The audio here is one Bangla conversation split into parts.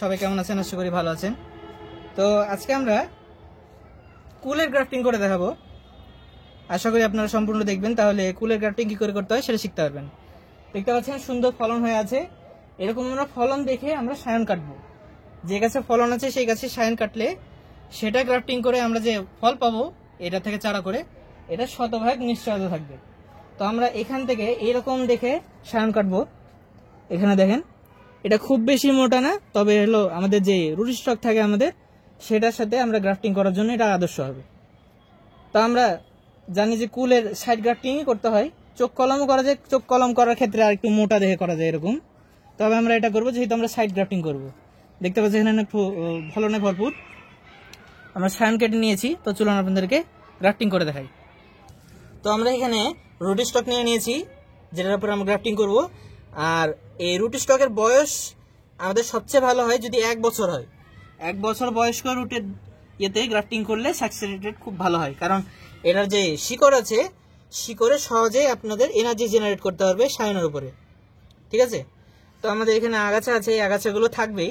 সবাই কেমন আছেন? আশা করি ভালো আছেন। তো আজকে আমরা কুলের গ্রাফটিং করে দেখাবো। আশা করি আপনারা সম্পূর্ণ দেখবেন, তাহলে কুলের গ্রাফটিং কী করে করতে হয় সেটা শিখতে পারবেন। দেখতে পাচ্ছেন সুন্দর ফলন হয়ে আছে। এরকম আমরা ফলন দেখে আমরা সায়ন কাটবো। যে গাছে ফলন আছে সেই গাছে সায়ন কাটলে সেটা গ্রাফটিং করে আমরা যে ফল পাবো এটা থেকে চারা করে, এটা শতভাগ নিশ্চয়তা থাকবে। তো আমরা এখান থেকে এইরকম দেখে সায়ন কাটবো। এখানে দেখেন, এটা খুব বেশি মোটা না, তবে হলো আমাদের যে রুটি স্টক থাকে আমাদের, সেটার সাথে আমরা গ্রাফটিং করার জন্য এটা আদর্শ হবে। তো আমরা জানি যে কুলের সাইড গ্রাফটিংই করতে হয়, চোখ কলমও করা যায়। চোখ কলম করার ক্ষেত্রে আর একটু মোটা দেখে করা যায় এরকম। তবে আমরা এটা করবো যেহেতু আমরা সাইড গ্রাফটিং করবো। দেখতে পাচ্ছি এখানে ফলনে ভরপুর। আমরা সায়ন কেটে নিয়েছি, তো চলুন আপনাদেরকে গ্রাফটিং করে দেখাই। তো আমরা এখানে রুটি স্টক নিয়ে নিয়েছি, যেটার উপর আমরা গ্রাফটিং করব। আর এই রুটি স্টকের বয়স আমাদের সবচেয়ে ভালো হয় যদি 1 বছর হয়। 1 বছর বয়স্ক রুটের ইয়েতে গ্রাফটিং করলে সাকসেস রেট খুব ভালো হয়, কারণ এটার যে শিকড় আছে, শিকড়ে সহজেই আপনাদের এনার্জি জেনারেট করতে পারবে সায়নের উপরে। ঠিক আছে? তো আমাদের এখানে আগাছা আছে, এই আগাছাগুলো থাকবেই।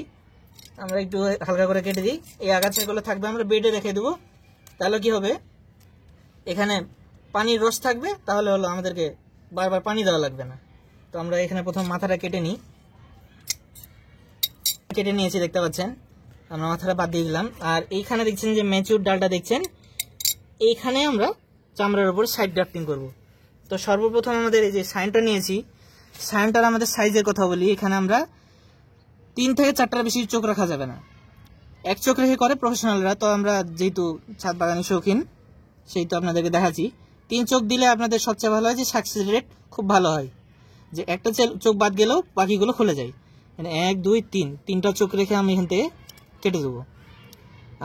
আমরা একটু হালকা করে কেটে দিই। এই আগাছাগুলো থাকবে, আমরা বেডে রেখে দেবো। তাহলে কি হবে, এখানে পানির রস থাকবে, তাহলে হলো আমাদেরকে বারবার পানি দেওয়া লাগবে না। তো আমরা এখানে প্রথম মাথাটা কেটে নিয়েছি, দেখতে পাচ্ছেন আমরা মাথাটা বাদ দিয়ে দিলাম। আর এইখানে দেখছেন যে ম্যাচিউর ডালটা দেখছেন, এইখানে আমরা চামড়ার উপর সাইড গ্রাফটিং করব। তো সর্বপ্রথম আমাদের এই যে সাইনটা নিয়েছি, সাইনটার আমাদের সাইজের কথা বলি। এখানে আমরা 3 থেকে 4টার বেশি চোখ রাখা যাবে না। 1 চোখ রেখে করে প্রফেশনালরা, তো আমরা যেহেতু ছাদ বাগানের শৌখিন সেই তো আপনাদেরকে দেখাচ্ছি। 3 চোখ দিলে আপনাদের সবচেয়ে ভালো হয় যে সাকসেস রেট খুব ভালো হয়, যে একটা চোখ বাদ গেলেও বাকিগুলো খুলে যায়। মানে 1 2 3 3টা চোখ রেখে আমি এখান থেকে কেটে দেবো।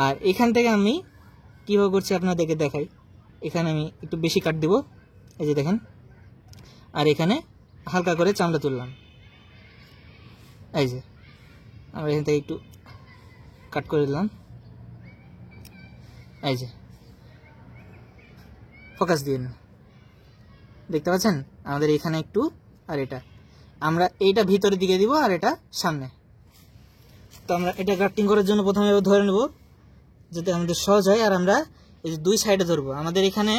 আর এখান থেকে আমি কীভাবে করছি আপনাদেরকে দেখাই। এখানে আমি একটু বেশি কাট দেবো, এই যে দেখেন। আর এখানে হালকা করে চামড়া তুললাম, এই যে আমরা এখান থেকে একটু কাট করে দিলাম, এই যে ফোকাস দিয়ে দেখতে পাচ্ছেন আমাদের এখানে একটু, আর এটা আমরা এইটা ভিতরের দিকে দিব আর এটা সামনে। তো আমরা এটা গ্রাফটিং করার জন্য প্রথমে ধরে নেব যাতে আমাদের সহজ হয়। আর আমরা এই যে 2 সাইডে ধরবো। আমাদের এখানে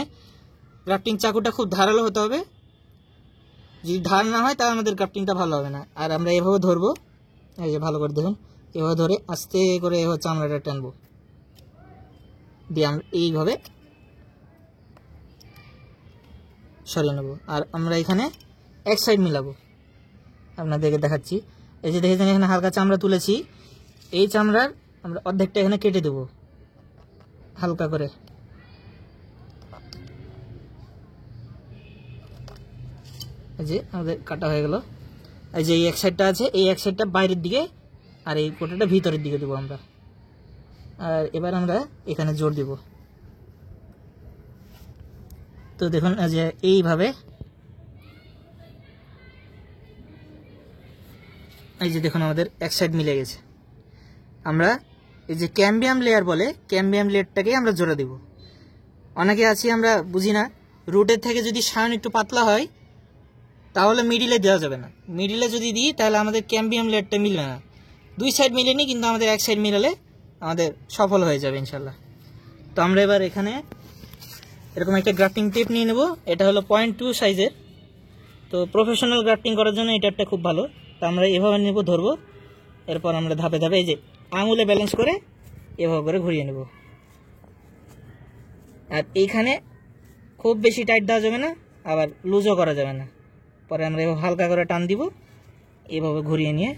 গ্রাফটিং চাকুটা খুব ধারালো হতে হবে, যদি ধার না হয় তাহলে আমাদের গ্রাফটিংটা ভালো হবে না। আর আমরা এভাবে ধরবো, এই যে ভালো করে দেখুন, এভাবে ধরে আস্তে করে এভাবে চামড়াটা টানবো, দিয়ে আমরা এইভাবে সরিয়ে নেব। আর আমরা এখানে 1 সাইড মিলাবো, আপনাদেরকে দেখাচ্ছি। এই যে দেখেছেন এখানে হালকা চামড়া তুলেছি, এই চামড়ার আমরা অর্ধেকটা এখানে কেটে দেব হালকা করে। এই যে আমাদের কাটা হয়ে গেল। এই যে এই 1 সাইডটা আছে, এই 1 সাইডটা বাইরের দিকে আর এই কোটাটা ভিতরের দিকে দেবো আমরা। আর এবার আমরা এখানে জোর দেব। তো দেখুন যে এইভাবে, এই যে দেখুন আমাদের 1 সাইড মিলে গেছে। আমরা এই যে ক্যাম্বিয়াম লেয়ার বলে, ক্যাম্বিয়াম লেয়ারটাকে আমরা জোড়া দেব। অনেকে আছি আমরা বুঝি না, রুটের থেকে যদি সায়ন একটু পাতলা হয় তাহলে মিডিলে দেওয়া যাবে না। মিডিলে যদি দিই তাহলে আমাদের ক্যাম্বিয়াম লেয়ারটা মিলবে না। 2 সাইড মিলেনি, কিন্তু আমাদের 1 সাইড মিলালে আমাদের সফল হয়ে যাবে ইনশাল্লাহ। তো আমরা এবার এখানে এরকম একটা গ্রাফটিং টেপ নিয়ে নেব। এটা হলো 0.2 সাইজের। তো প্রফেশনাল গ্রাফটিং করার জন্য এই টেপটা খুব ভালো। তো আমরা এভাবে নেব, ধরবো, এরপর আমরা ধাপে ধাপে এই যে আঙুলে ব্যালেন্স করে এভাবে করে ঘুরিয়ে নেব। আর এইখানে খুব বেশি টাইট দেওয়া যাবে না, আবার লুজও করা যাবে না। পরে আমরা এভাবে হালকা করে টান দিব, এভাবে ঘুরিয়ে নিয়ে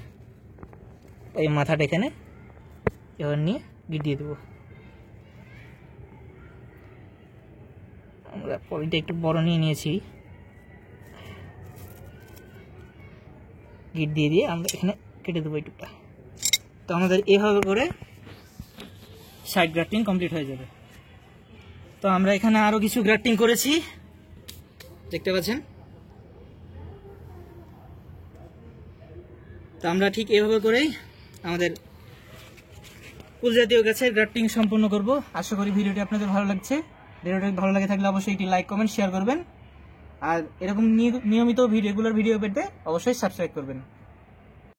ওই মাথাটা এখানে এভাবে নিয়ে গিট দিয়ে দেবো। আমরা পলিটা একটু বড় নিয়ে নিয়েছি, গিট দিয়ে দিয়ে আমরা এখানে কেটে দেবো এইটুকটা। তো আমাদের এভাবে করে সাইড গ্রাফটিং কমপ্লিট হয়ে যাবে। তো আমরা এখানে আরও কিছু গ্রাফটিং করেছি, দেখতে পাচ্ছেন। তো আমরা ঠিক এভাবে করেই আমাদের ফুল জাতীয় গাছের গ্রাফটিং সম্পূর্ণ করব। আশা করি ভিডিওটি আপনাদের ভালো লাগছে। ভিডিওটি ভালো লাগে থাকলে অবশ্যই একটি লাইক, কমেন্ট, শেয়ার করবেন। আর এরকম নিয়মিত রেগুলার ভিডিও পেতে অবশ্যই সাবস্ক্রাইব করবেন।